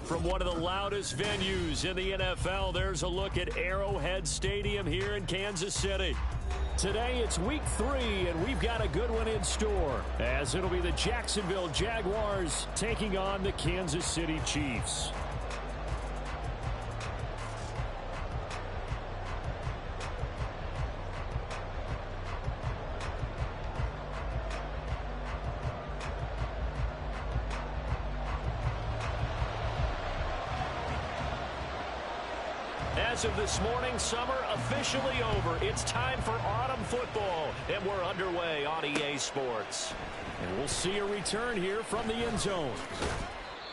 From one of the loudest venues in the NFL, there's a look at Arrowhead Stadium here in Kansas City. Today it's week 3, and we've got a good one in store, as it'll be the Jacksonville Jaguars taking on the Kansas City Chiefs. As of this morning, summer officially over. It's time for autumn football, and we're underway on EA Sports. And we'll see a return here from the end zone.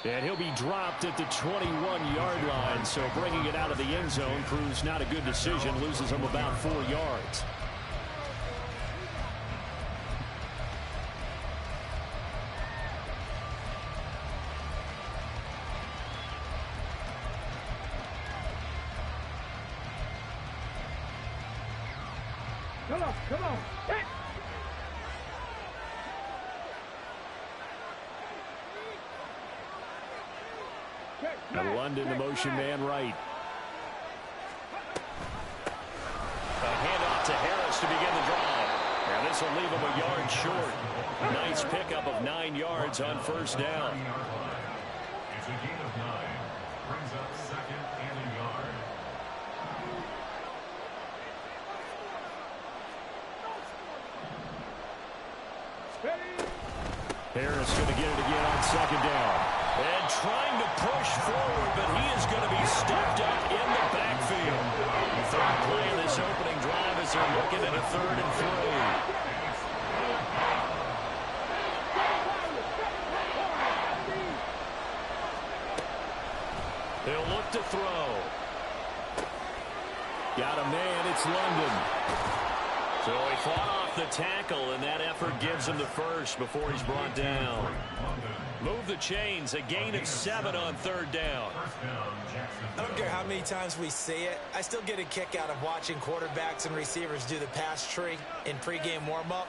And he'll be dropped at the 21-yard line, so bringing it out of the end zone proves not a good decision, loses him about 4 yards. Come on, hit! And London, the motion man right. A handoff to Harris to begin the drive. And this will leave him a yard short. Nice pickup of 9 yards on first down. It's a gain of 9. Brings up second and a yard. Harris going to get it again on second down. And trying to push forward, but he is going to be stepped up in the backfield. Third play of this opening drive as they're looking at a 3rd and 3. He'll look to throw. Got a man, it's London. So he fought off the tackle, and that effort gives him the first before he's brought down. Move the chains, a gain of 7 on 3rd down. I don't care how many times we see it. I still get a kick out of watching quarterbacks and receivers do the pass tree in pregame warm-up.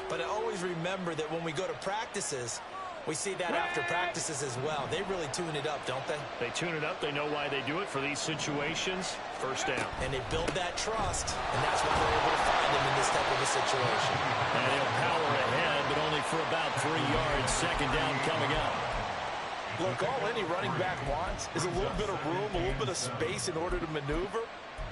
But I always remember that when we go to practices, we see that after practices as well. They really tune it up, don't they? They tune it up. They know why they do it for these situations. First down. And they build that trust, and that's why they're able to find him in this type of a situation. And he'll power ahead, but only for about 3 yards. Second down coming up. Look, all any running back wants is a little bit of room, a little bit of space in order to maneuver.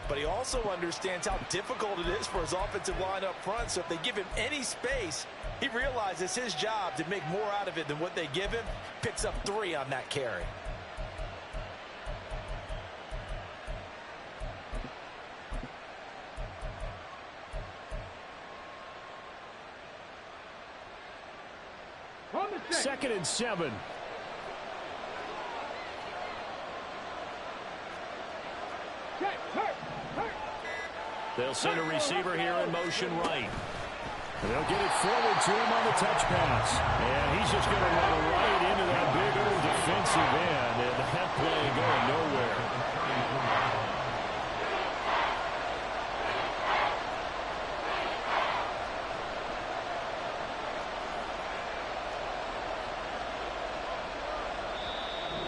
But he also understands how difficult it is for his offensive line up front. So if they give him any space, he realizes his job to make more out of it than what they give him. Picks up 3 on that carry. Second and 7. They'll send a receiver here in motion right. They'll get it forward to him on the touch pass. And he's just going to run right into that big old defensive end. And that play going nowhere.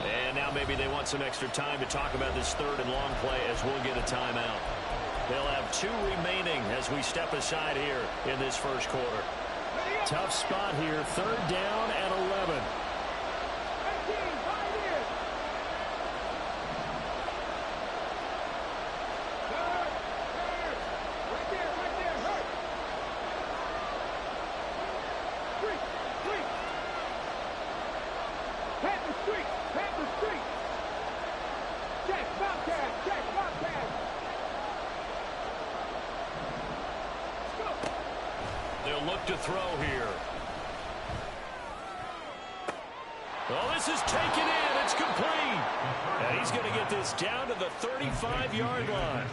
And now maybe they want some extra time to talk about this 3rd and long play as we'll get a timeout. They'll have 2 remaining as we step aside here in this first quarter. Tough spot here. 3rd down and 11. They'll look to throw here. Oh, this is taken in. It's complete. And he's going to get this down to the 35-yard line.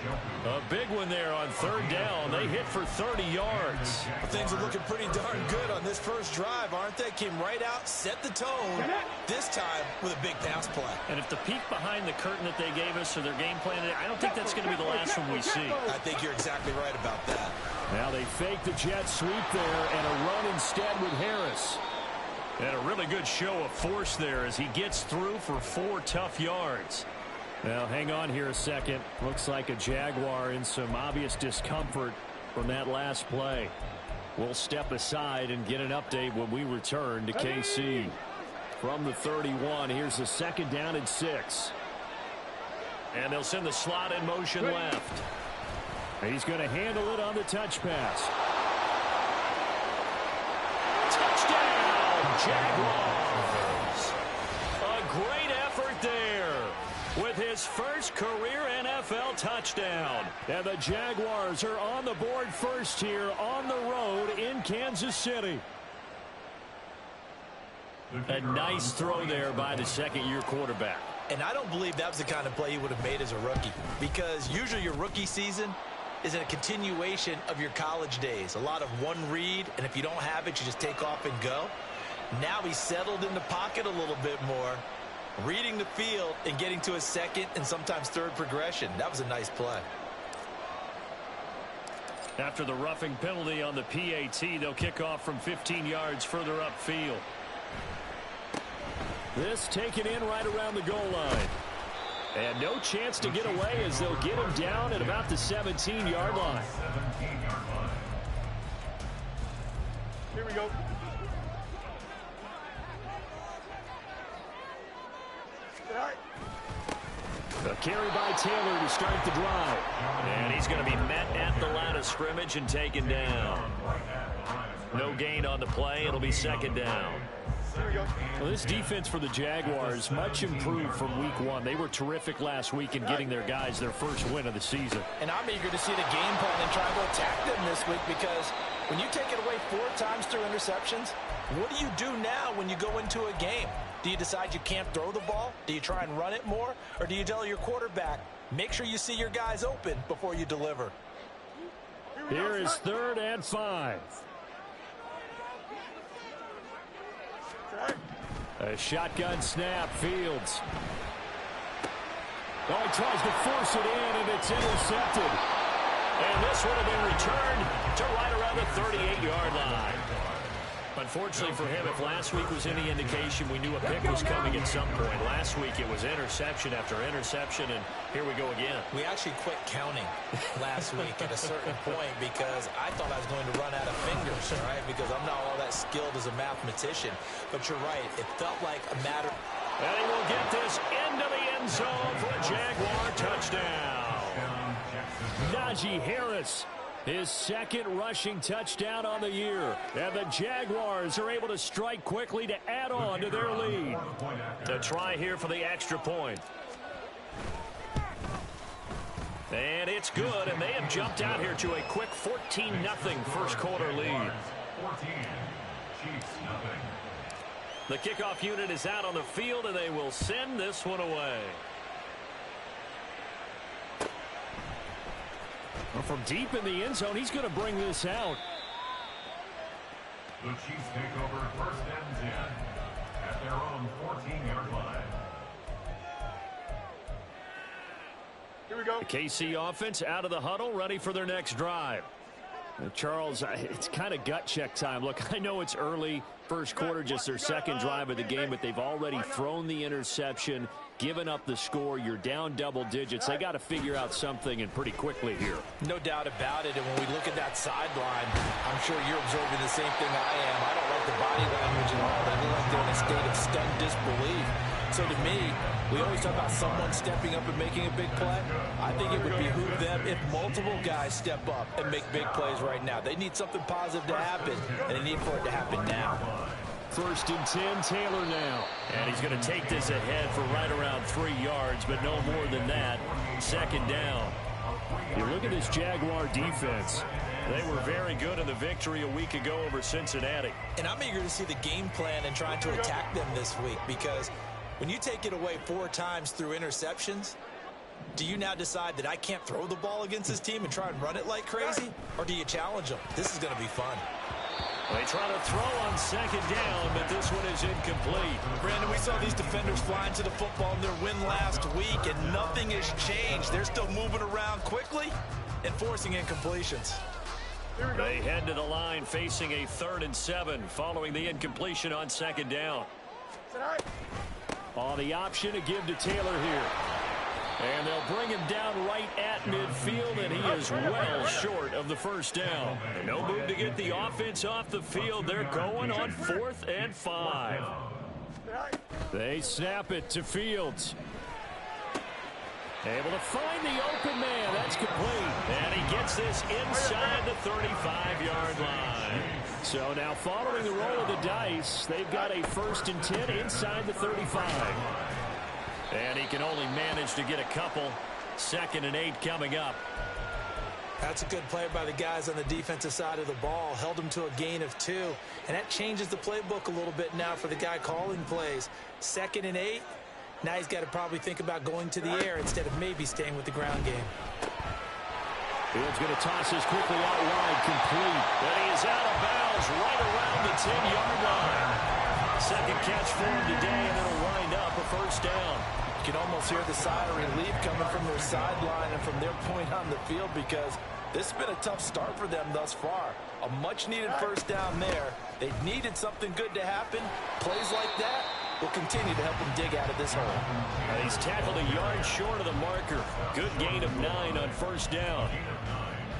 A big one there on 3rd down. They hit for 30 yards. Things are looking pretty darn good on this first drive, aren't they? Came right out, set the tone, this time with a big pass play. And if the peek behind the curtain that they gave us or their game plan, I don't think that's going to be the last one we see. I think you're exactly right about that. Now they fake the jet sweep there and a run instead with Harris. And a really good show of force there as he gets through for 4 tough yards. Now, hang on here a second. Looks like a Jaguar in some obvious discomfort from that last play. We'll step aside and get an update when we return to KC. From the 31, here's a 2nd down and 6. And they'll send the slot in motion left. He's going to handle it on the touch pass. Touchdown, Jaguars. A great effort there with his first career NFL touchdown. And the Jaguars are on the board first here on the road in Kansas City. A nice throw there by the second-year quarterback. And I don't believe that was the kind of play he would have made as a rookie, because usually your rookie season is a continuation of your college days. A lot of one read, and if you don't have it, you just take off and go. Now he's settled in the pocket a little bit more, reading the field and getting to a second and sometimes third progression. That was a nice play. After the roughing penalty on the PAT, they'll kick off from 15 yards further upfield. This taken in right around the goal line. And no chance to get away as they'll get him down at about the 17-yard line. Here we go. A carry by Taylor to start the drive. And he's going to be met at the line of scrimmage and taken down. No gain on the play. It'll be 2nd down. Well, this defense for the Jaguars much improved from week 1. They were terrific last week in getting their guys their first win of the season. And I'm eager to see the game plan and try to attack them this week, because when you take it away 4 times through interceptions, what do you do now when you go into a game? Do you decide you can't throw the ball? Do you try and run it more? Or do you tell your quarterback, make sure you see your guys open before you deliver? Here is 3rd and 5. A shotgun snap, Fields. Oh, he tries to force it in, and it's intercepted. And this would have been returned to right around the 38-yard line. Unfortunately for him, if last week was any indication, we knew a pick was coming at some point. Last week it was interception after interception, and here we go again. We actually quit counting last week at a certain point because I thought I was going to run out of fingers, right? Because I'm not all that skilled as a mathematician. But you're right, it felt like a matter. And he will get this into the end zone for a Jaguar touchdown. Najee Harris, his 2nd rushing touchdown on the year. And the Jaguars are able to strike quickly to add on to their lead. To try here for the extra point. And it's good, and they have jumped out here to a quick 14-0 first quarter lead. 14, Chiefs nothing. The kickoff unit is out on the field, and they will send this one away. Well, from deep in the end zone, he's going to bring this out. The Chiefs take over 1st and 10 at their own 14-yard line. Here we go. The KC offense out of the huddle, ready for their next drive. Charles, it's kind of gut check time. Look, I know it's early, first quarter, just their 2nd drive of the game, but they've already thrown the interception, given up the score. You're down double digits. They got to figure out something, and pretty quickly here. No doubt about it. And when we look at that sideline, I'm sure you're observing the same thing I am. I don't like the body language at all. They look like they're in a state of stunned disbelief. So to me, we always talk about someone stepping up and making a big play. I think it would behoove them if multiple guys step up and make big plays right now. They need something positive to happen, and they need for it to happen now. 1st and 10, Taylor now. And he's going to take this ahead for right around 3 yards, but no more than that. 2nd down. You look at this Jaguar defense. They were very good in the victory a week ago over Cincinnati. And I'm eager to see the game plan and trying to attack them this week, because when you take it away 4 times through interceptions, do you now decide that I can't throw the ball against this team and try and run it like crazy? Or do you challenge them? This is going to be fun. They try to throw on 2nd down, but this one is incomplete. Brandon, we saw these defenders flying to the football in their win last week, and nothing has changed. They're still moving around quickly and forcing incompletions. They head to the line facing a 3rd and 7 following the incompletion on 2nd down. On the option to give to Taylor here. And they'll bring him down right at midfield, and he is well short of the 1st down. No move to get the offense off the field. They're going on 4th and 5. They snap it to Fields. Able to find the open man. That's complete. And he gets this inside the 35-yard line. So now following the roll of the dice, they've got a 1st and 10 inside the 35. And he can only manage to get a couple. 2nd and 8 coming up. That's a good play by the guys on the defensive side of the ball. Held them to a gain of 2. And that changes the playbook a little bit now for the guy calling plays. 2nd and 8. Now he's got to probably think about going to the air instead of maybe staying with the ground game. Fields going to toss this quickly out wide, complete. And he is out of bounds right around the 10-yard line. 2nd catch for him today, and it'll wind up a 1st down. You can almost hear the sigh of relief coming from their sideline and from their point on the field, because this has been a tough start for them thus far. A much-needed 1st down there. They needed something good to happen. Plays like that will continue to help them dig out of this hole. He's tackled a yard short of the marker. Good gain of 9 on 1st down.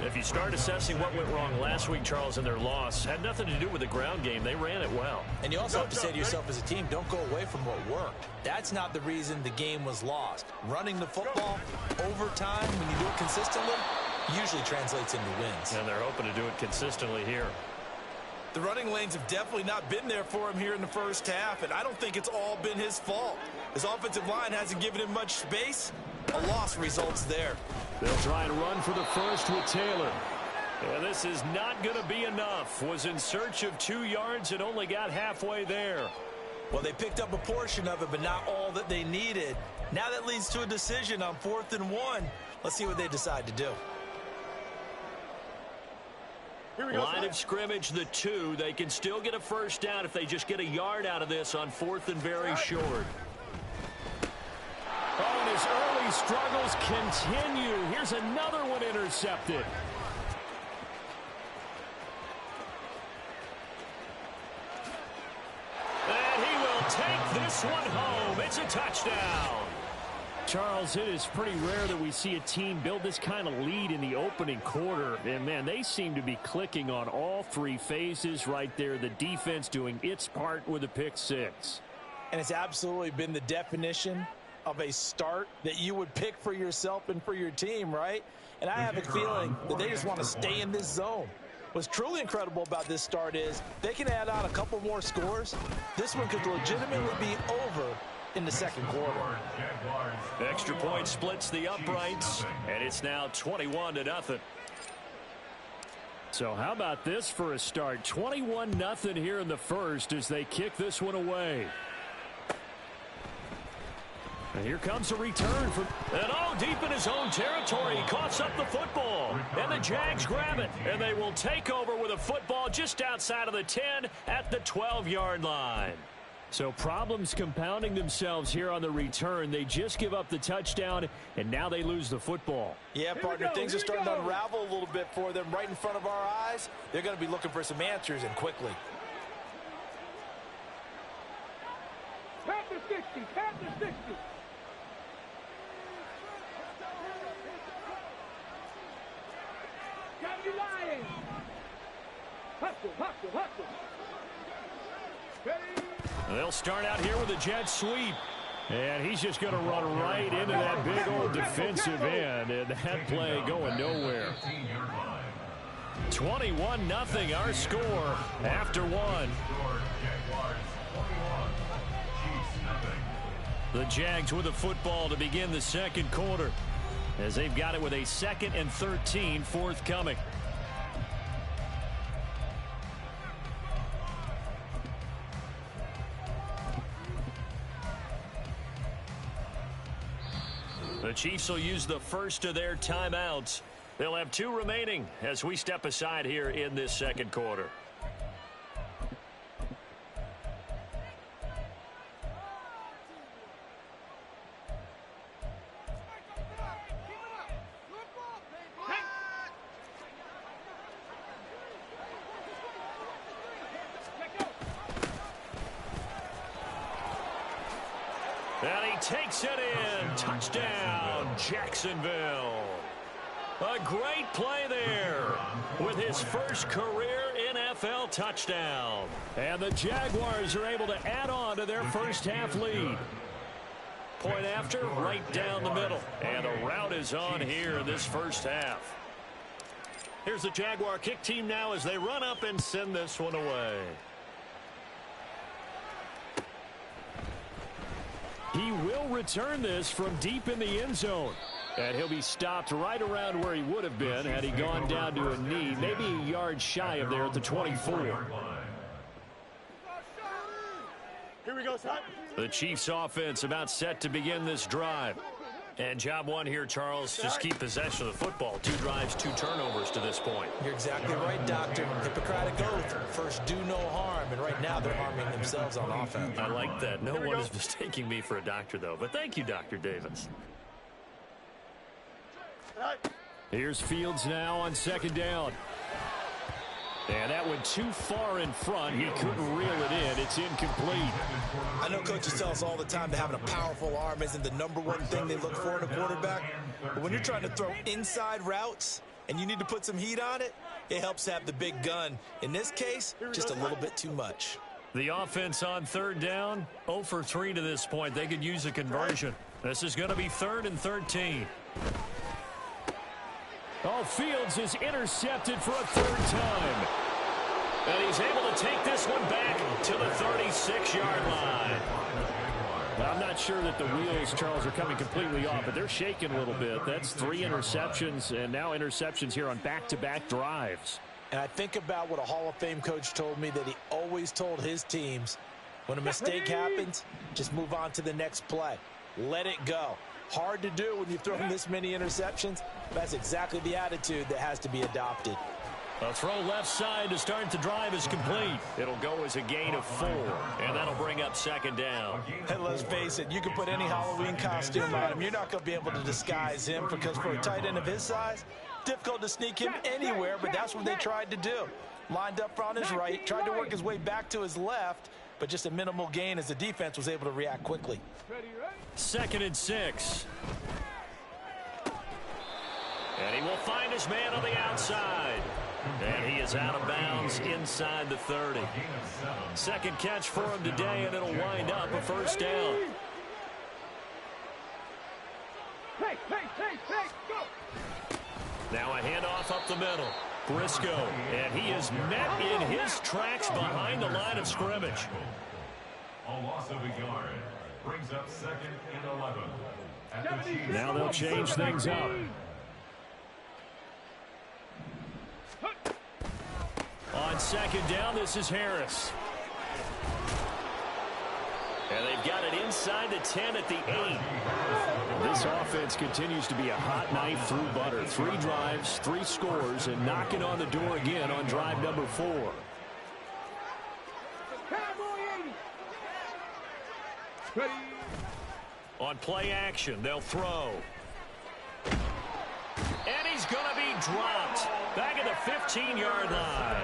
If you start assessing what went wrong last week, Charles, in their loss, had nothing to do with the ground game. They ran it well. And you also have to say to yourself as a team, don't go away from what worked. That's not the reason the game was lost. Running the football overtime, when you do it consistently, usually translates into wins. And they're hoping to do it consistently here. The running lanes have definitely not been there for him here in the 1st half, and I don't think it's all been his fault. His offensive line hasn't given him much space. A loss results there. They'll try and run for the 1st with Taylor. And this is not going to be enough. Was in search of 2 yards and only got halfway there. Well, they picked up a portion of it, but not all that they needed. Now that leads to a decision on 4th and 1. Let's see what they decide to do. Line of scrimmage, the 2. They can still get a 1st down if they just get a yard out of this on 4th and very short. Oh, and his early struggles continue. Here's another one intercepted. And he will take this one home. It's a touchdown. Charles, it is pretty rare that we see a team build this kind of lead in the opening quarter. And, man, they seem to be clicking on all 3 phases right there. The defense doing its part with a pick 6. And it's absolutely been the definition of a start that you would pick for yourself and for your team, right? And I have a feeling that they just want to stay in this zone. What's truly incredible about this start is they can add on a couple more scores. This one could legitimately be over in the 2nd quarter. Extra point splits the uprights, and it's now 21-0. So how about this for a start? 21-0 here in the 1st as they kick this one away. And here comes a return from, and oh, deep in his own territory, he coughs up the football, and the Jags grab it, and they will take over with a football just outside of the 10 at the 12-yard line. So problems compounding themselves here on the return. They just give up the touchdown, and now they lose the football. Yeah, partner, things are starting to unravel a little bit for them right in front of our eyes. They're going to be looking for some answers, and quickly. Pat the 60, pat the 60. Got you lying. Hustle, hustle, hustle. Ready? They'll start out here with a jet sweep. And he's just going to run right into that big old defensive end. And that play going nowhere. 21-0 our score after 1. The Jags with the football to begin the 2nd quarter, as they've got it with a 2nd and 13 forthcoming. The Chiefs will use the first of their timeouts. They'll have 2 remaining as we step aside here in this 2nd quarter. And he takes it in. Touchdown, Jacksonville. A great play there with his first career NFL touchdown. And the Jaguars are able to add on to their first half lead. Point after, right down the middle. And the route is on here in this first half. Here's the Jaguar kick team now as they run up and send this one away. He will return this from deep in the end zone. And he'll be stopped right around where he would have been had he gone down to a knee, maybe a yard shy of there at the 24. Here we go, son. The Chiefs offense about set to begin this drive. And job one here, Charles, just keep possession of the football. 2 drives, 2 turnovers to this point. You're exactly right, Doctor. Hippocratic oath. First, do no harm. And right now, they're harming themselves on offense. I like that. No one is mistaking me for a doctor, though. But thank you, Dr. Davis. Here's Fields now on second down. And that went too far in front. He couldn't reel it in. It's incomplete. I know coaches tell us all the time that having a powerful arm isn't the #1 thing they look for in a quarterback. But when you're trying to throw inside routes and you need to put some heat on it, it helps to have the big gun. In this case, just a little bit too much. The offense on third down, 0 for 3 to this point. They could use a conversion. This is going to be 3rd and 13. Oh, Fields is intercepted for a 3rd time. And he's able to take this one back to the 36-yard line. I'm not sure that the wheels, Charles, are coming completely off, but they're shaking a little bit. That's 3 interceptions, and now interceptions here on back-to-back drives. And I think about what a Hall of Fame coach told me that he always told his teams, when a mistake happens, just move on to the next play. Let it go. Hard to do when you've thrown this many interceptions. That's exactly the attitude that has to be adopted. A throw left side to start the drive is complete. It'll go as a gain of 4, and that'll bring up second down. And let's face it, you can put any Halloween costume on him. You're not going to be able to disguise him because for a tight end of his size, difficult to sneak him anywhere, but that's what they tried to do. Lined up on his right, tried to work his way back to his left, but just a minimal gain as the defense was able to react quickly. 2nd and 6. And he will find his man on the outside. And he is out of bounds inside the 30. Second catch for him today, and it'll wind up a 1st down. Hey, go! Now a handoff up the middle. Briscoe, and he is met in his tracks behind the line of scrimmage. A loss of a yard brings up 2nd and 11. At the Chiefs. Now they'll change things up. On second down, this is Harris. And they've got it inside the 10 at the 8. This offense continues to be a hot knife through butter. 3 drives, 3 scores, and knocking on the door again on drive number 4. On play action, they'll throw. And he's going to be dropped back at the 15-yard line.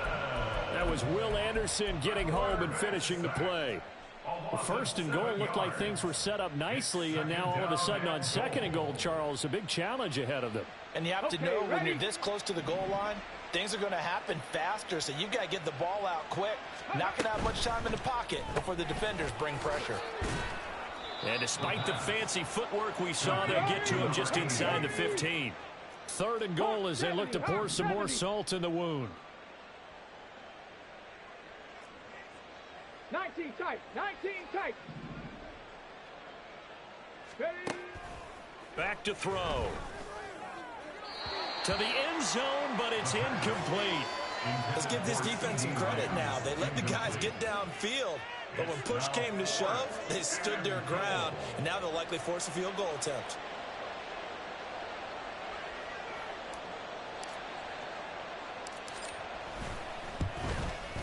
That was Will Anderson getting home and finishing the play. The 1st and goal looked like things were set up nicely, and now all of a sudden on 2nd and goal, Charles, a big challenge ahead of them. And you have to know when you're this close to the goal line, things are going to happen faster, so you've got to get the ball out quick, not going to have much time in the pocket before the defenders bring pressure. And despite the fancy footwork we saw, they'll get to him just inside the 15. 3rd and goal as they look to pour some more salt in the wound. 19 tight. Back to throw. To the end zone, but it's incomplete. Let's give this defense some credit now. They let the guys get downfield, but when push came to shove, they stood their ground, and now they'll likely force a field goal attempt.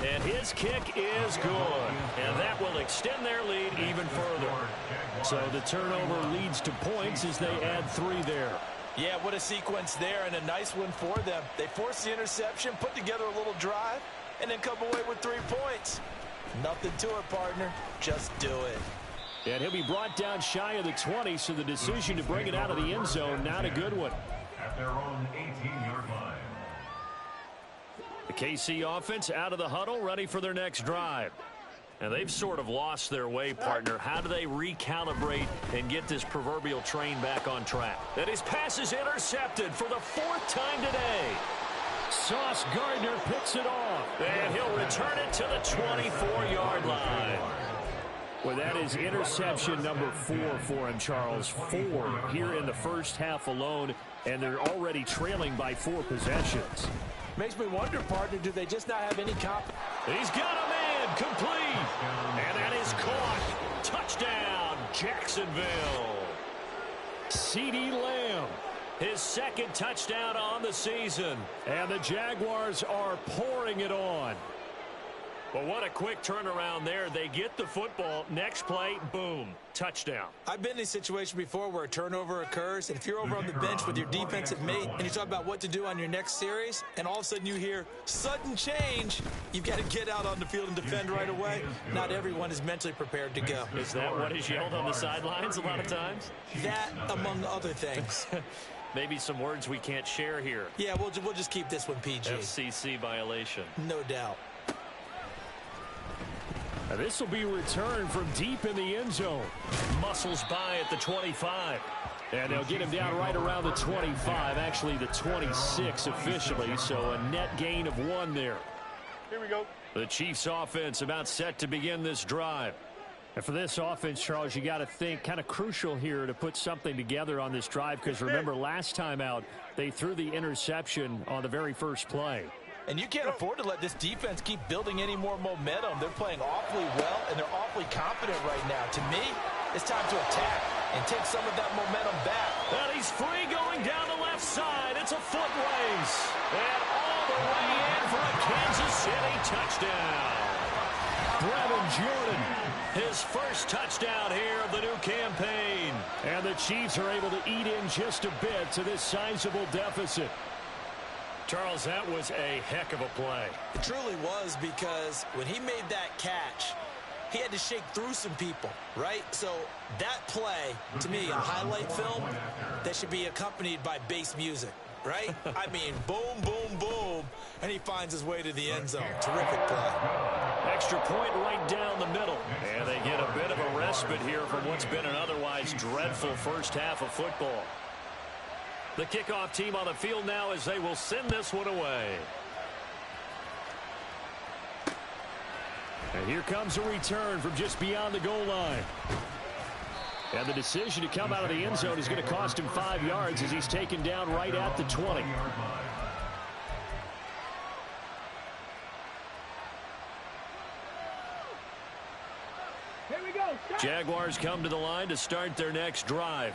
And his kick is good. And that will extend their lead even further. So the turnover leads to points as they add 3 there. Yeah, what a sequence there, and a nice one for them. They forced the interception, put together a little drive, and then come away with 3 points. Nothing to it, partner. Just do it. And he'll be brought down shy of the 20, so the decision to bring it out of the end zone, not a good one. At their own 18-yard line. The KC offense out of the huddle, ready for their next drive. And they've sort of lost their way, partner. How do they recalibrate and get this proverbial train back on track? And his pass is intercepted for the 4th time today. Sauce Gardner picks it off, and he'll return it to the 24-yard line. Well, that is interception number 4 for him, Charles. 4 here in the first half alone, and they're already trailing by 4 possessions. Makes me wonder, partner, do they just not have any confidence? He's got a man, complete, and that is caught. Touchdown, Jacksonville. CeeDee Lamb, his 2nd touchdown on the season, and the Jaguars are pouring it on. But what a quick turnaround there. They get the football. Next play, boom, touchdown. I've been in a situation before where a turnover occurs, and if you're over on the bench with your defensive mate and you talk about what to do on your next series, and all of a sudden you hear sudden change, you've got to get out on the field and defend right away. Not everyone is mentally prepared to go. Is that what is yelled on the sidelines a lot of times? That, among other things. Maybe some words we can't share here. Yeah, we'll just keep this one PG. FCC violation. No doubt. Now this will be returned from deep in the end zone. Muscles by at the 25. And they'll get him down right around the 25, actually the 26 officially, so a net gain of 1 there. Here we go. The Chiefs offense about set to begin this drive. And for this offense, Charles, you got to think kind of crucial here to put something together on this drive, because remember last time out they threw the interception on the very first play. And you can't afford to let this defense keep building any more momentum. They're playing awfully well, and they're awfully confident right now. To me, it's time to attack and take some of that momentum back. And he's free going down the left side. It's a foot race. And all the way in for a Kansas City touchdown. Brevin Jordan, his first touchdown here of the new campaign. And the Chiefs are able to eat in just a bit to this sizable deficit. Charles, that was a heck of a play. It truly was, because when he made that catch, he had to shake through some people, right? So that play, to me, a highlight film that should be accompanied by bass music, right? I mean, boom, boom, boom, and he finds his way to the end zone. Terrific play. Extra point right down the middle. And they get a bit of a respite here from what's been an otherwise dreadful first half of football. The kickoff team on the field now as they will send this one away. And here comes a return from just beyond the goal line. And the decision to come out of the end zone is going to cost him 5 yards as he's taken down right at the 20. Here we go. Jaguars come to the line to start their next drive.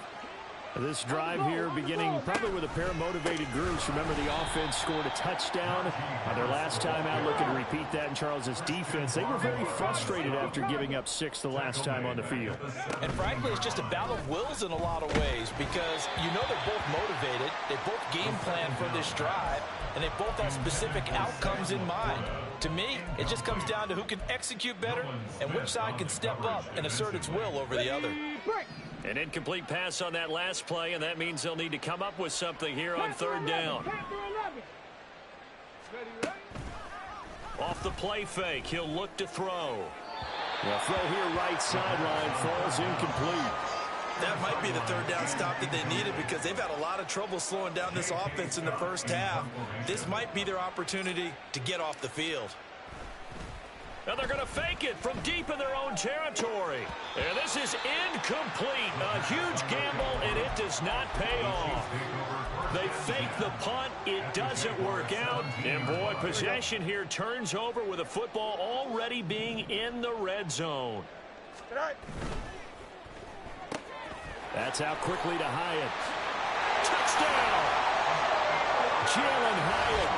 This drive here beginning probably with a pair of motivated groups. Remember, the offense scored a touchdown on their last time out. Looking to repeat that in Charles's defense. They were very frustrated after giving up 6 the last time on the field. And frankly, it's just a battle of wills in a lot of ways, because you know they're both motivated. They both game plan for this drive, and they both have specific outcomes in mind. To me, it just comes down to who can execute better and which side can step up and assert its will over the other. An incomplete pass on that last play, and that means they'll need to come up with something here on 3rd down. Off the play fake, he'll look to throw. The throw here right sideline falls incomplete. That might be the 3rd down stop that they needed, because they've had a lot of trouble slowing down this offense in the first half. This might be their opportunity to get off the field. And they're going to fake it from deep in their own territory. And this is incomplete. A huge gamble, and it does not pay off. They fake the punt. It doesn't work out. And, boy, possession here turns over with a football already being in the red zone. That's out quickly to Hyatt. Touchdown! Jalen Hyatt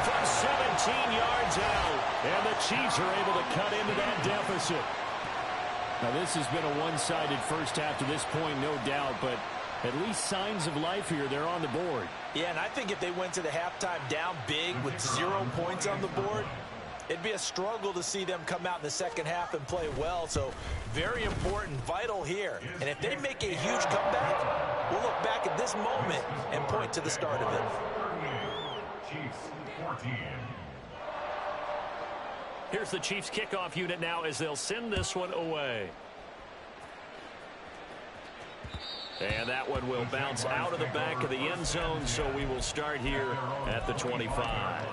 from 17 yards out. And the Chiefs are able to cut into that deficit. Now, this has been a one-sided first half to this point, no doubt, but at least signs of life here. They're on the board. Yeah, and I think if they went to the halftime down big with 0 points on the board, It'd be a struggle to see them come out in the second half and play well. So very important, vital here. And if they make a huge comeback, we'll look back at this moment and point to the start of it. Chiefs 14. Here's the Chiefs kickoff unit now as they'll send this one away. And that one will bounce out of the back of the end zone, so we will start here at the 25.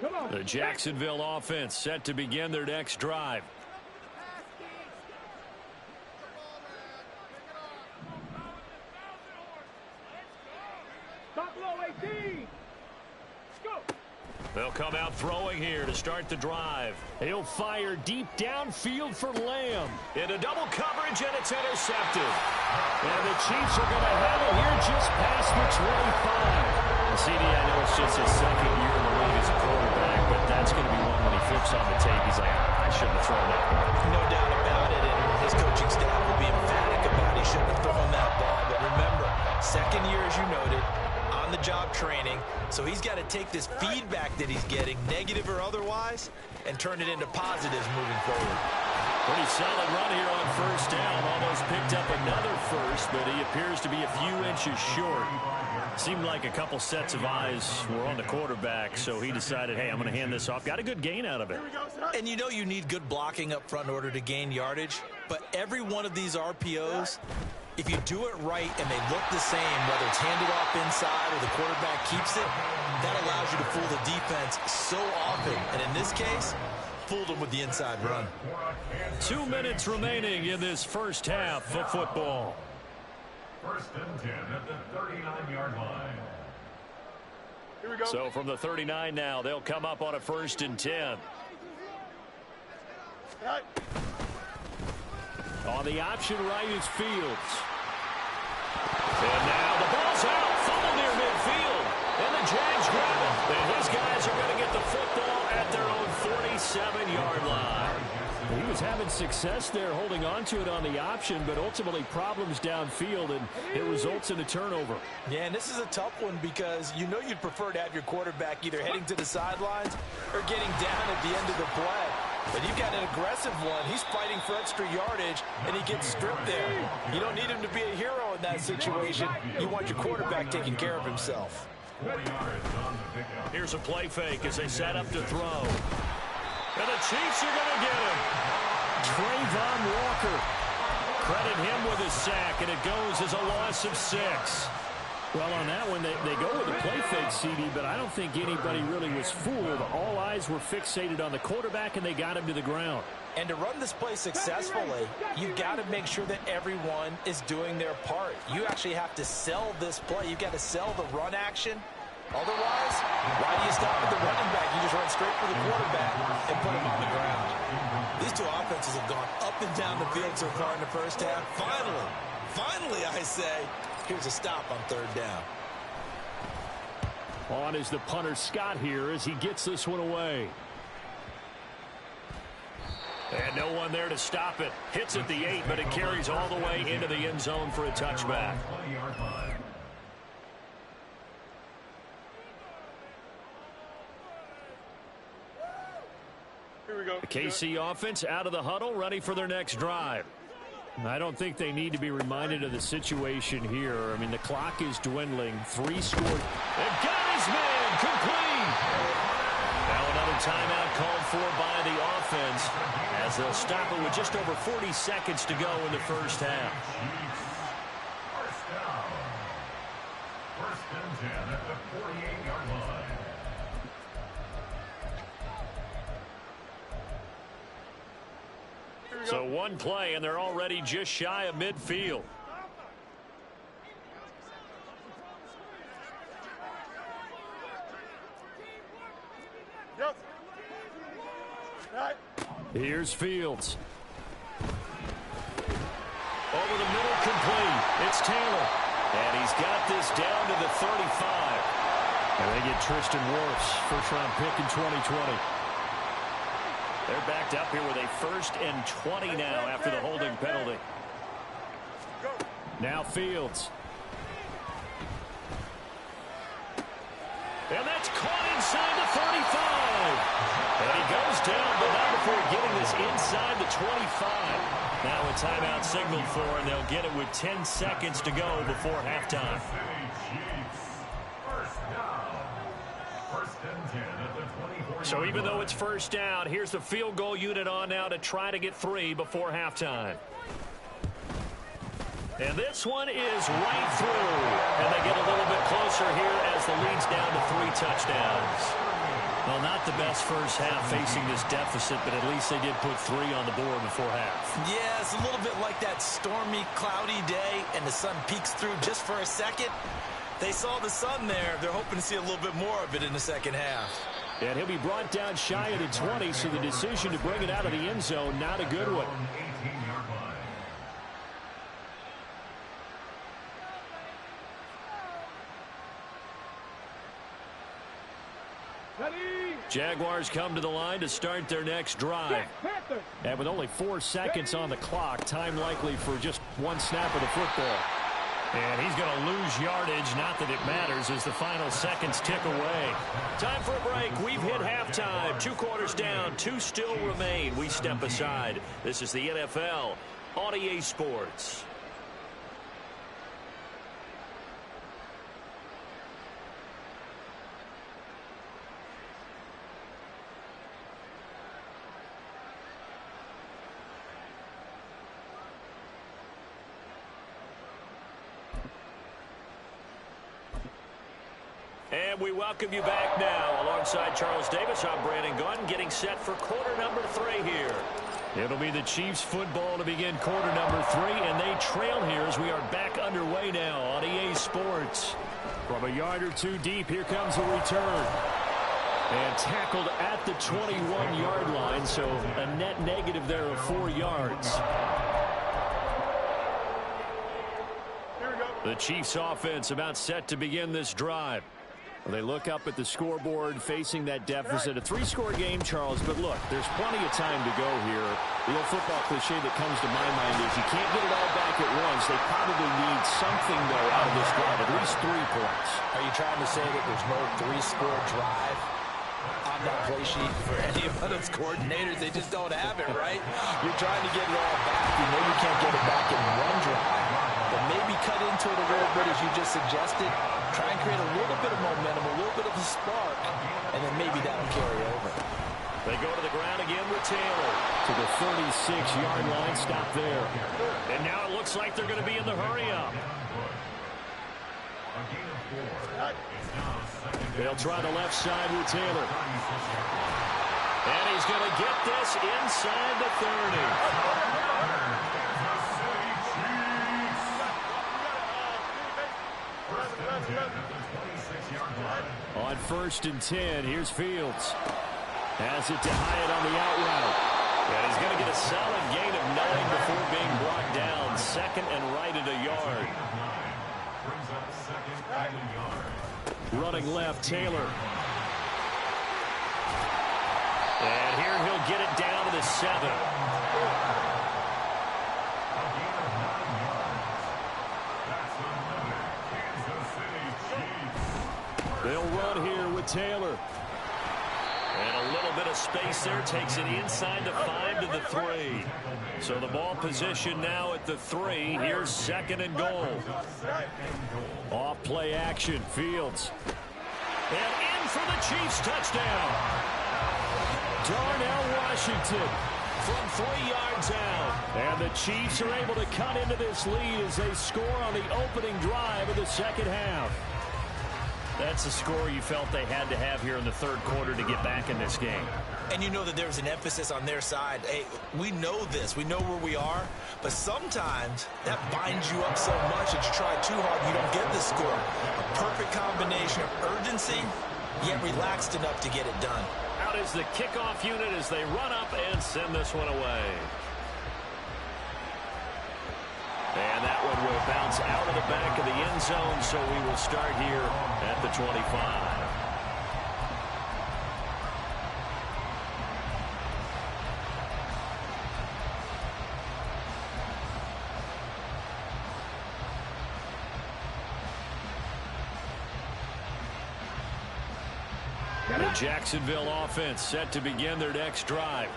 Come on. The Jacksonville offense set to begin their next drive. Top low 18. Let's go. They'll come out throwing here to start the drive. He'll fire deep downfield for Lamb. Into double coverage, and it's intercepted. And the Chiefs are going to have it here just past the 25. CD, I know it's just his second year in the league as a quarterback, but that's going to be one when he flips on the tape. He's like, I shouldn't have thrown that one. No doubt about it, and his coaching staff will be emphatic about he shouldn't have thrown that ball. But remember, second year, as you noted, on-the-job training, so he's got to take this feedback that he's getting, negative or otherwise, and turn it into positives moving forward. Pretty solid run here on first down. Almost picked up another first, but he appears to be a few inches short. Seemed like a couple sets of eyes were on the quarterback, so he decided, hey, I'm going to hand this off. Got a good gain out of it. And you know you need good blocking up front in order to gain yardage, but every one of these RPOs, if you do it right and they look the same, whether it's handed off inside or the quarterback keeps it, that allows you to fool the defense so often. And in this case, fooled them with the inside run. 2 minutes remaining in this first half of football. First and 10 at the 39-yard line. Here we go. So from the 39 now, they'll come up on a first and 10. Right. On the option right is Fields. And now the ball's out. Fumble near midfield. And the Jags grab it. And his guys are going to get the football at their own 47-yard line. He was having success there holding on to it on the option, but ultimately problems downfield, and it results in a turnover. Yeah, and this is a tough one because you know you'd prefer to have your quarterback either heading to the sidelines or getting down at the end of the play. But you've got an aggressive one. He's fighting for extra yardage, and he gets stripped there. You don't need him to be a hero in that situation. You want your quarterback taking care of himself. Here's a play fake as they set up to throw. And the Chiefs are going to get him. Trayvon Walker. Credit him with a sack, and it goes as a loss of 6. Well, on that one, they go with a play fake, CD, but I don't think anybody really was fooled. All eyes were fixated on the quarterback, and they got him to the ground. And to run this play successfully, you've got to make sure that everyone is doing their part. You actually have to sell this play. You've got to sell the run action. Otherwise, why do you stop at the running back? You just run straight for the quarterback and put him on the ground. These two offenses have gone up and down the field so far in the first half. Finally, I say, here's a stop on third down. On is the punter Scott here as he gets this one away. And no one there to stop it. Hits at the 8, but it carries all the way into the end zone for a touchback. Here we go. The KC offense out of the huddle, ready for their next drive. I don't think they need to be reminded of the situation here. I mean, the clock is dwindling. 3 scored. And got his man complete. Now another timeout called for by the offense as they'll stop it with just over 40 seconds to go in the first half. First down. First and 10 at the 48-yard line. So one play, and they're already just shy of midfield. Yep. Right. Here's Fields. Over the middle, complete. It's Taylor. And he's got this down to the 35. And they get Tristan Wirfs, first-round pick in 2020. They're backed up here with a 1st and 20 now after the holding penalty. Now Fields. And that's caught inside the 35. And he goes down, but not before getting this inside the 25. Now a timeout signaled for, and they'll get it with 10 seconds to go before halftime. So even though it's 1st down, here's the field goal unit on now to try to get 3 before halftime. And this one is right through. And they get a little bit closer here as the lead's down to 3 touchdowns. Well, not the best first half facing this deficit, but at least they did put 3 on the board before half. Yeah, it's a little bit like that stormy, cloudy day, and the sun peeks through just for a second. They saw the sun there. They're hoping to see a little bit more of it in the second half. And he'll be brought down shy of the 20, so the decision to bring it out of the end zone, not a good one. Jaguars come to the line to start their next drive. And with only 4 seconds on the clock, time likely for just 1 snap of the football. And he's going to lose yardage, not that it matters, as the final seconds tick away. Time for a break. We've hit halftime. 2 quarters down, 2 still remain. We step aside. This is the NFL on EA Sports. And we welcome you back now. Alongside Charles Davis, I'm Brandon Gunn, getting set for quarter number 3 here. It'll be the Chiefs football to begin quarter number 3, and they trail here as we are back underway now on EA Sports. From a yard or 2 deep, here comes a return. And tackled at the 21-yard line, so a net negative there of 4 yards. The Chiefs offense about set to begin this drive. They look up at the scoreboard facing that deficit. A 3-score game, Charles, but look, there's plenty of time to go here. The old football cliche that comes to my mind is you can't get it all back at once. They probably need something, though, out of this drive, at least 3 points. Are you trying to say that there's no 3-score drive on that play sheet for any of those coordinators? They just don't have it, right? You're trying to get it all back. You know you can't get it back in 1 drive. But maybe cut into it a little bit, as you just suggested. Try and create a little bit of momentum, a little bit of a spark, and then maybe that will carry over. They go to the ground again with Taylor. To the 36-yard line, stop there. And now it looks like they're going to be in the hurry-up. They'll try the left side with Taylor. And he's going to get this inside the 30. On 1st and 10, here's Fields. Has it to Hyatt on the out route. And he's going to get a solid gain of 9 before being brought down. 2nd and right at a yard. Running left, Taylor. And here he'll get it down to the 7. They'll run here with Taylor. And a little bit of space there. Takes it inside the 5 to the 3. So the ball position now at the 3. Here's 2nd and goal. Off play action. Fields. And in for the Chiefs touchdown. Darnell Washington from 3 yards out. And the Chiefs are able to cut into this lead as they score on the opening drive of the second half. That's the score you felt they had to have here in the 3rd quarter to get back in this game. And you know that there's an emphasis on their side. Hey, we know this. We know where we are. But sometimes that binds you up so much that you try too hard, you don't get the score. A perfect combination of urgency, yet relaxed enough to get it done. Out is the kickoff unit as they run up and send this one away. And that one will bounce out of the back of the end zone, so we will start here at the 25. The Jacksonville offense set to begin their next drive.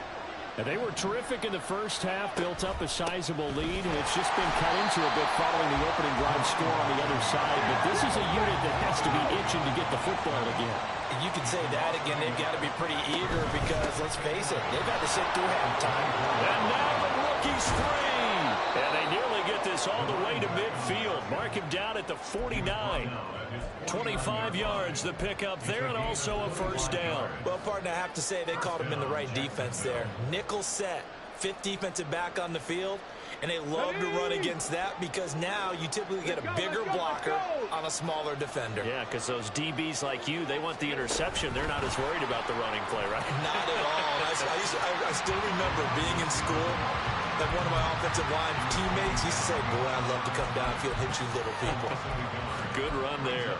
Now, they were terrific in the first half, built up a sizable lead, and it's just been cut into a bit following the opening drive score on the other side. But this is a unit that has to be itching to get the football again. And you can say that again. They've got to be pretty eager because, let's face it, they've had to sit through halftime. And now the rookie's free. And they nearly get this all the way to midfield. Mark him down at the 49. 25 yards, the pickup there, and also a first down. Well, partner, I have to say they called him in the right defense there. Nickel set, fifth defensive back on the field, and they love to run against that because now you typically get a bigger blocker on a smaller defender. Yeah, because those DBs like you, they want the interception. They're not as worried about the running play, right? Not at all. I still remember being in school, and one of my offensive line teammates used to say, boy, I'd love to come downfield and hit you little people. Good run there.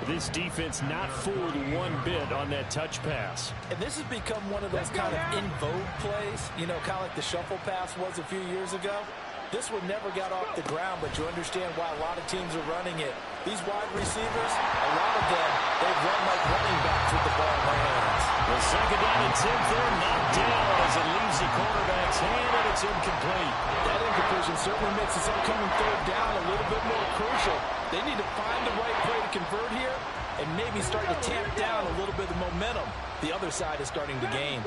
This defense not fooled one bit on that touch pass. And this has become one of those kind of in vogue plays, you know, kind of like the shuffle pass was a few years ago. This one never got off the ground, but you understand why a lot of teams are running it. These wide receivers, a lot of them, they run like running backs with the ball in their hands. The second down and 10 there, knocked down as it leaves the quarterback's hand, and it's incomplete. That incompletion certainly makes this upcoming third down a little bit more crucial. They need to find the right play to convert here and maybe start to tamp down a little bit of momentum. The other side is starting to gain.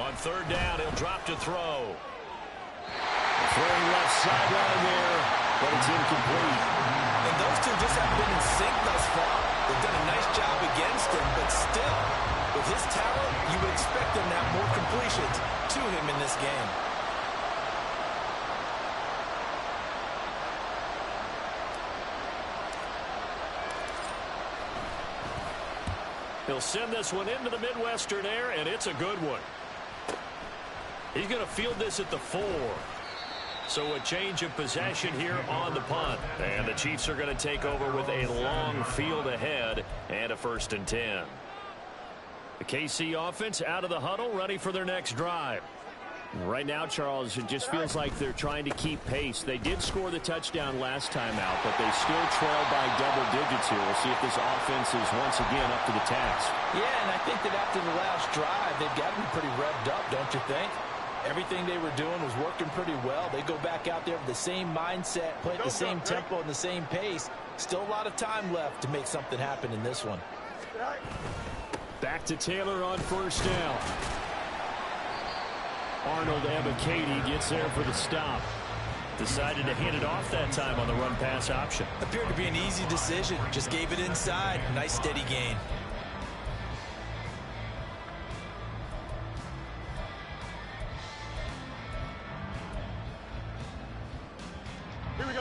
On third down, he'll drop to throw. Throwing left sideline there, but it's incomplete. And those two just haven't been in sync thus far. They've done a nice job against him, but still, with his talent, you would expect them to have more completions to him in this game. He'll send this one into the Midwestern air, and it's a good one. He's going to field this at the 4. So a change of possession here on the punt. And the Chiefs are going to take over with a long field ahead and a 1st and 10. The KC offense out of the huddle, ready for their next drive. Right now, Charles, it just feels like they're trying to keep pace. They did score the touchdown last time out, but they still trail by double digits here. We'll see if this offense is once again up to the task. Yeah, and I think that after the last drive, they've got to be pretty revved up, don't you think? Everything they were doing was working pretty well. They go back out there with the same mindset, play at the same tempo and the same pace. Still a lot of time left to make something happen in this one. Back to Taylor on first down. Arnold Ebiketie gets there for the stop. Decided to hand it off that time on the run-pass option. Appeared to be an easy decision. Just gave it inside. Nice steady gain.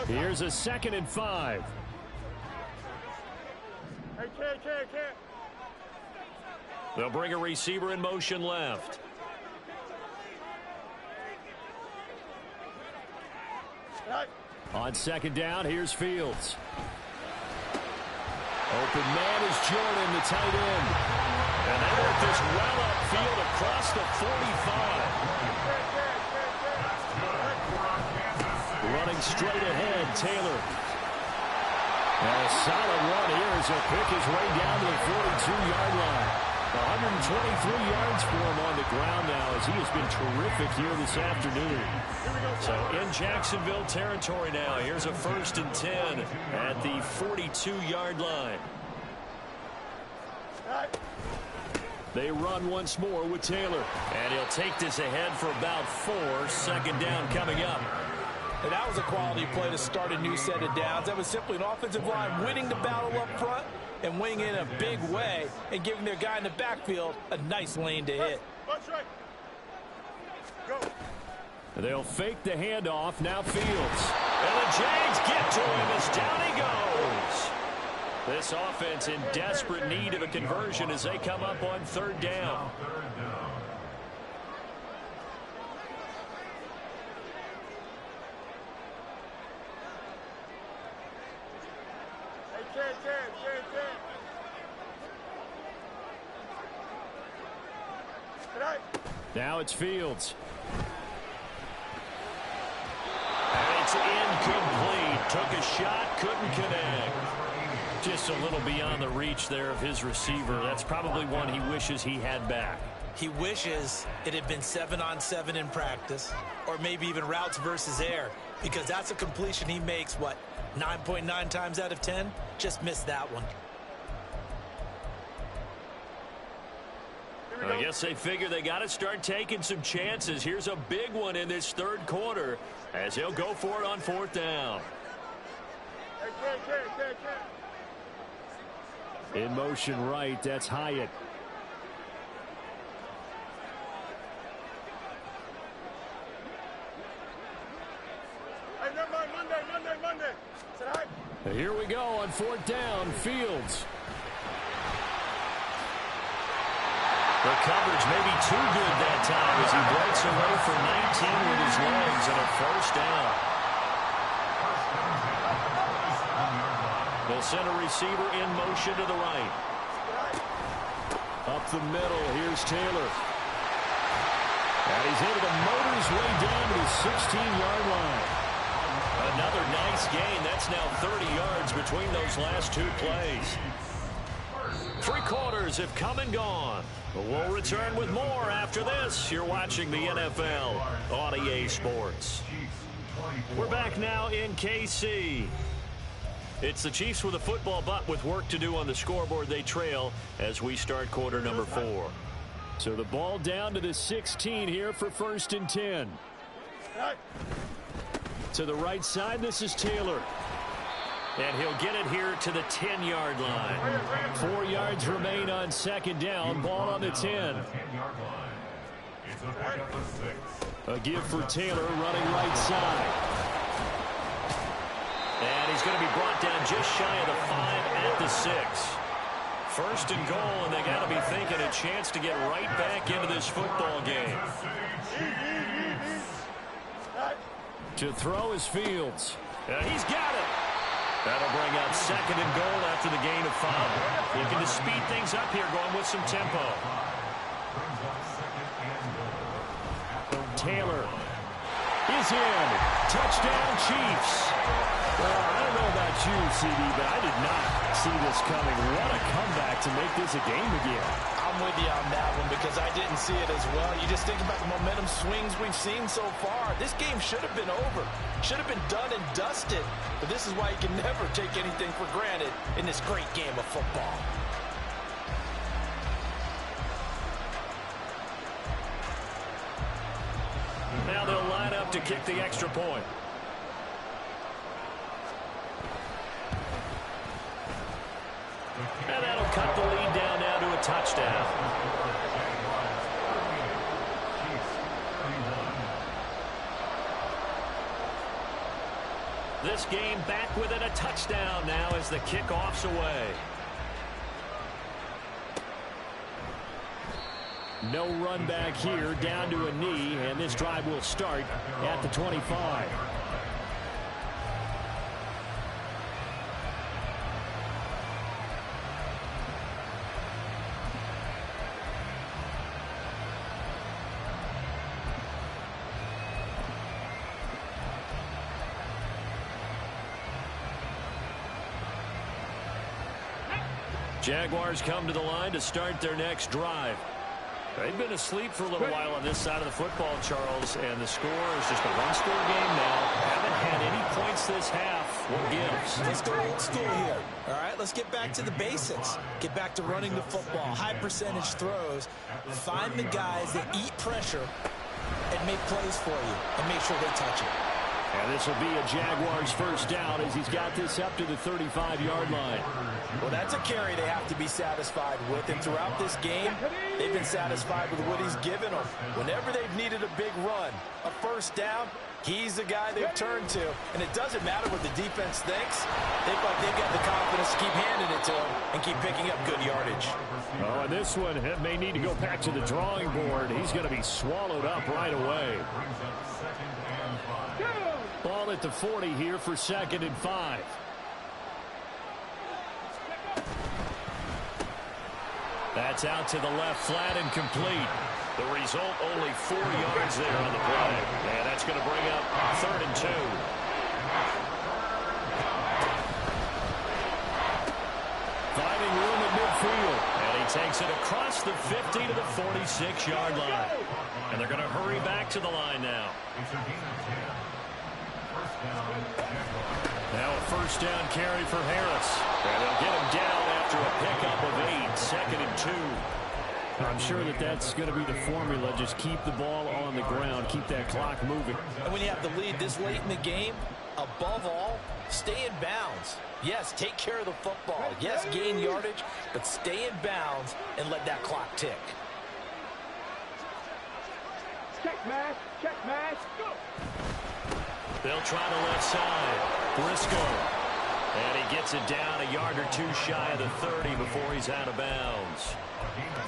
Here's a 2nd and 5. Hey, can't. They'll bring a receiver in motion left. On 2nd down, here's Fields. Open man is Jordan, the tight end. And they work this well upfield across the 45. Running straight ahead, Taylor. And a solid run here as he'll pick his way down to the 42-yard line. 123 yards for him on the ground now as he has been terrific here this afternoon. So in Jacksonville territory now. Here's a 1st and 10 at the 42-yard line. They run once more with Taylor. And he'll take this ahead for about 4. 2nd down coming up. And that was a quality play to start a new set of downs. That was simply an offensive line winning the battle up front and winning it in a big way and giving their guy in the backfield a nice lane to hit. That's right. Go. They'll fake the handoff. Now Fields. And the Jags get to him as down he goes. This offense in desperate need of a conversion as they come up on third down. Now it's Fields. And it's incomplete. Took a shot, couldn't connect. Just a little beyond the reach there of his receiver. That's probably one he wishes he had back. He wishes it had been 7-on-7 in practice, or maybe even routes versus air, because that's a completion he makes, what, 9.9 times out of 10? Just missed that one. I guess they figure they got to start taking some chances. Here's a big one in this third quarter as he'll go for it on fourth down. In motion right, that's Hyatt. Monday. Here we go on fourth down. Fields. The coverage may be too good that time as he breaks away for 19 with his legs and a first down. They'll send a receiver in motion to the right. Up the middle, here's Taylor. And he's able to motor his way down to the 16-yard line. Another nice gain. That's now 30 yards between those last two plays. Three quarters have come and gone. We'll return with more after this. You're watching the NFL on EA Sports. We're back now in KC. It's the Chiefs with a football, but with work to do on the scoreboard. They trail as we start quarter number 4. So the ball down to the 16 here for 1st and 10. To the right side, this is Taylor. And he'll get it here to the 10-yard line. 4 yards remain on second down. Ball on the 10. A give for Taylor running right side. And he's going to be brought down just shy of the 5 at the 6. 1st and goal, and they got to be thinking a chance to get right back into this football game. To throw is Fields. He's got it. That'll bring up 2nd and goal after the gain of 5. Looking to speed things up here, going with some tempo. Taylor is in. Touchdown, Chiefs. Well, I don't know about you, CD, but I did not see this coming. What a comeback to make this a game again. I'm with you on that one because I didn't see it as well. You just think about the momentum swings we've seen so far. This game should have been over. Should have been done and dusted. But this is why you can never take anything for granted in this great game of football. Now they'll line up to kick the extra point. And that'll cut the lead down now to a touchdown. This game back within a touchdown now as the kickoff's away. No run back here, down to a knee, and this drive will start at the 25. Jaguars come to the line to start their next drive. They've been asleep for a little while on this side of the football, Charles, and the score is just a one-score game now. Haven't had any points this half. What gives? Let's go old school here. All right, let's get back to the basics. Get back to running the football, high percentage throws. Find the guys that eat pressure and make plays for you and make sure they touch it. And this will be a Jaguars first down as he's got this up to the 35-yard line. Well, that's a carry they have to be satisfied with. And throughout this game, they've been satisfied with what he's given them. Whenever they've needed a big run, a first down, he's the guy they've turned to. And it doesn't matter what the defense thinks. They've got the confidence to keep handing it to him and keep picking up good yardage. Oh, and this one may need to go back to the drawing board. He's going to be swallowed up right away. Ball at the 40 here for 2nd and 5. That's out to the left, flat and complete. The result, only 4 yards there on the play. And that's going to bring up 3rd and 2. Finding room at midfield. And he takes it across the 50 to the 46-yard line. And they're going to hurry back to the line now. Now a first down carry for Harris. And they'll get him down after a pickup of 8, 2nd and 2. I'm sure that's going to be the formula. Just keep the ball on the ground. Keep that clock moving. And when you have the lead this late in the game, above all, stay in bounds. Yes, take care of the football. Yes, gain yardage, but stay in bounds and let that clock tick. Check match, go. They'll try the left side. Briscoe. And he gets it down a yard or 2 shy of the 30 before he's out of bounds.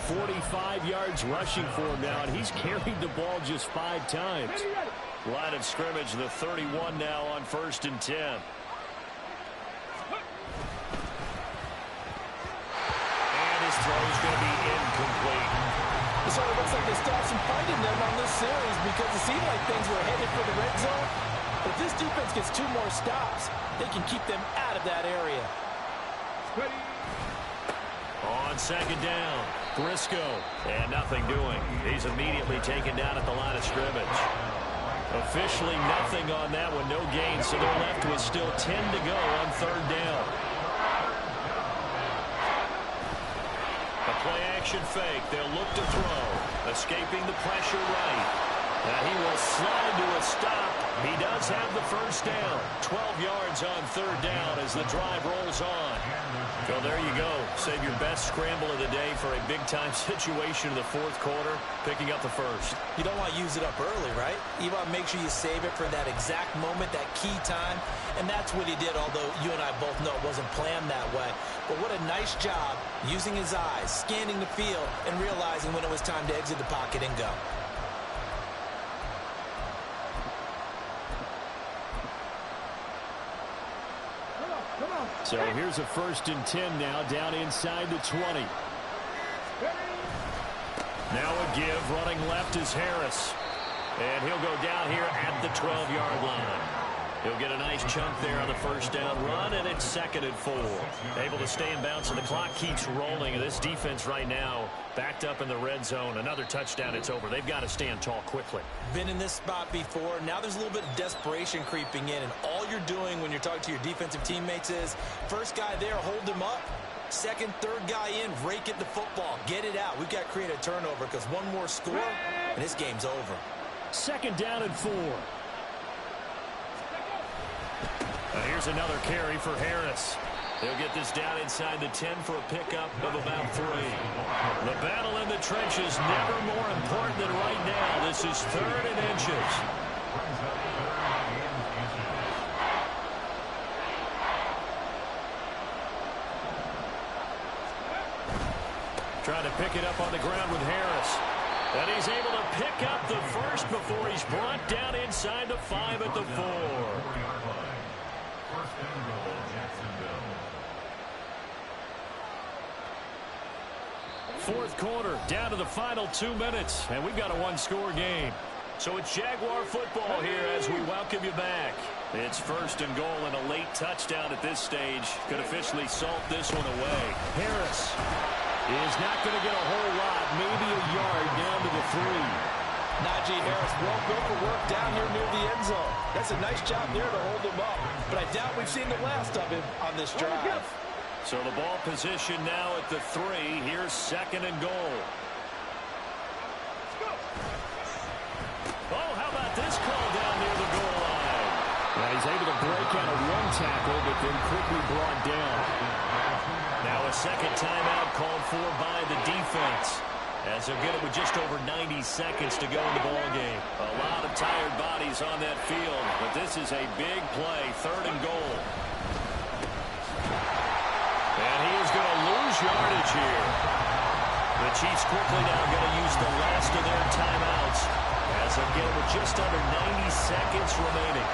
45 yards rushing for him now, and he's carried the ball just 5 times. Line of scrimmage, the 31 now on 1st and 10. And his throw is going to be incomplete. So it looks like they stopped some fighting them on this series because it seemed like things were headed for the red zone. But if this defense gets 2 more stops, they can keep them out of that area. Ready. On 2nd down, Briscoe, and nothing doing. He's immediately taken down at the line of scrimmage. Officially nothing on that one, no gain, so they're left with still 10 to go on 3rd down. A play-action fake, they'll look to throw, escaping the pressure right. Now he will slide to a stop. He does have the first down. 12 yards on 3rd down as the drive rolls on. Well, there you go. Save your best scramble of the day for a big-time situation in the 4th quarter, picking up the first. You don't want to use it up early, right? You want to make sure you save it for that exact moment, that key time. And that's what he did, although you and I both know it wasn't planned that way. But what a nice job using his eyes, scanning the field, and realizing when it was time to exit the pocket and go. So here's a 1st and 10 now, down inside the 20. Now a give, running left is Harris. And he'll go down here at the 12-yard line. He'll get a nice chunk there on the first down run, and it's 2nd and 4. Able to stay in bounds, and the clock keeps rolling. And this defense right now backed up in the red zone. Another touchdown, it's over. They've got to stand tall quickly. Been in this spot before. Now there's a little bit of desperation creeping in, and all you're doing when you're talking to your defensive teammates is, first guy there, hold him up. 2nd, 3rd guy in, rake at the football. Get it out. We've got to create a turnover because one more score, and this game's over. 2nd down and 4. Here's another carry for Harris. They'll get this down inside the 10 for a pickup of about 3. The battle in the trenches never more important than right now. This is 3rd and inches. Trying to pick it up on the ground with Harris. And he's able to pick up the first before he's brought down inside the 5 at the 4. Fourth quarter, down to the final 2 minutes, and we've got a 1-score game. So it's Jaguar football here as we welcome you back. It's 1st and goal, and a late touchdown at this stage could officially salt this one away. Harris is not going to get a whole lot, maybe a yard down to the 3. Najee Harris won't go for work down here near the end zone. That's a nice job there to hold him up. But I doubt we've seen the last of him on this drive. So the ball position now at the 3. Here's 2nd and goal. Oh, how about this call down near the goal line? able to break out of one tackle, but then quickly brought down. Now a second timeout called for by the defense, as they'll get it with just over 90 seconds to go in the ball game. A lot of tired bodies on that field, but this is a big play, 3rd and goal. And he is going to lose yardage here. The Chiefs quickly now going to use the last of their timeouts, as they'll get it with just under 90 seconds remaining.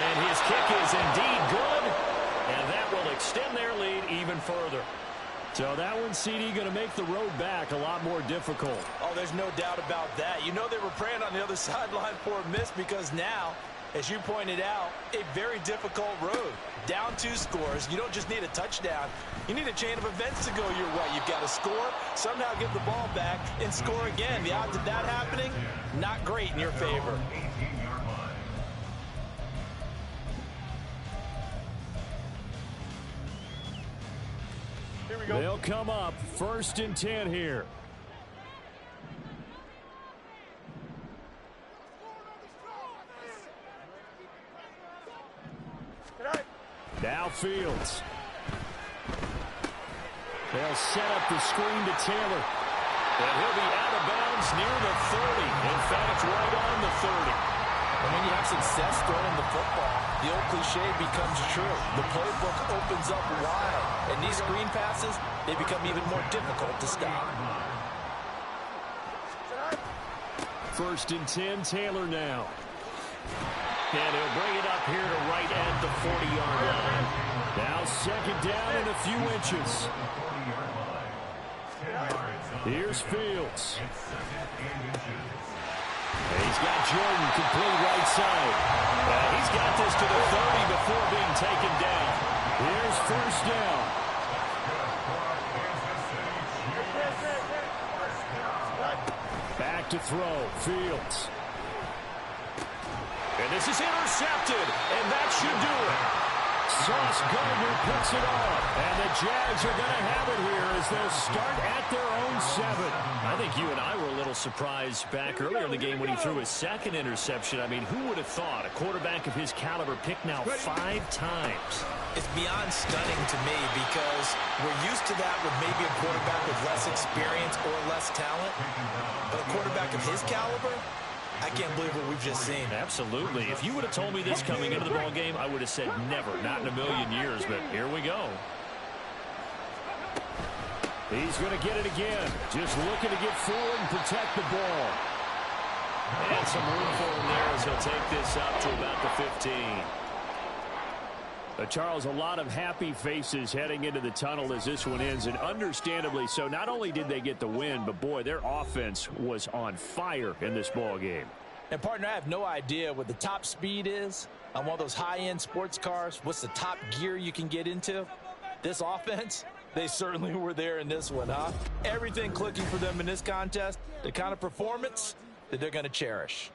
And his kick is indeed good, and that will extend their lead even further. So that one, CD, going to make the road back a lot more difficult. Oh, there's no doubt about that. You know they were praying on the other sideline for a miss, because now, as you pointed out, a very difficult road. Down 2 scores. You don't just need a touchdown. You need a chain of events to go your way. You've got to score, somehow give the ball back, and score again. The odds of that happening, not great in your favor. Here we go. They'll come up 1st and 10 here. Now Fields. They'll set up the screen to Taylor. And he'll be out of bounds near the 30. In fact, right on the 30. And when you have success throwing the football, the old cliche becomes true. The playbook opens up wide. And these screen passes, they become even more difficult to stop. 1st and 10, Taylor now. And he'll bring it up here to right at the 40-yard line. Now 2nd down and a few inches. Here's Fields. And he's got Jordan complete right side. He's got this to the 30 before being taken down. Here's 1st down. Back to throw. Fields. And this is intercepted, and that should do it. Sauce Gardner picks it off, and the Jags are going to have it here as they'll start at their own 7. I think you and I were a little surprised back earlier in the game when he threw his 2nd interception. I mean, who would have thought a quarterback of his caliber picked now 5 times? It's beyond stunning to me, because we're used to that with maybe a quarterback with less experience or less talent. But a quarterback of his caliber, I can't believe what we've just seen. Absolutely. If you would have told me this coming into the ball game, I would have said never, not in a million years. But here we go. He's going to get it again. Just looking to get forward and protect the ball. And some room for him there as he'll take this up to about the 15. Charles, a lot of happy faces heading into the tunnel as this one ends, and understandably so. Not only did they get the win, but boy, their offense was on fire in this ball game. And partner, I have no idea what the top speed is on one of those high-end sports cars. What's the top gear you can get into? This offense, they certainly were there in this one, huh? Everything clicking for them in this contest, the kind of performance that they're going to cherish.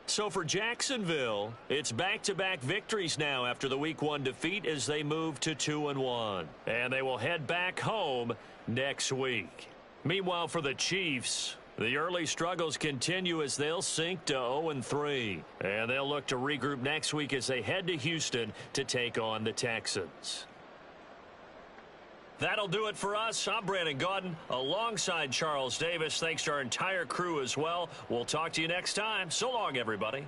So for Jacksonville, it's back-to-back victories now after the Week 1 defeat as they move to 2-1. And they will head back home next week. Meanwhile, for the Chiefs, the early struggles continue as they'll sink to 0-3. And they'll look to regroup next week as they head to Houston to take on the Texans. That'll do it for us. I'm Brandon Gaudin alongside Charles Davis. Thanks to our entire crew as well. We'll talk to you next time. So long, everybody.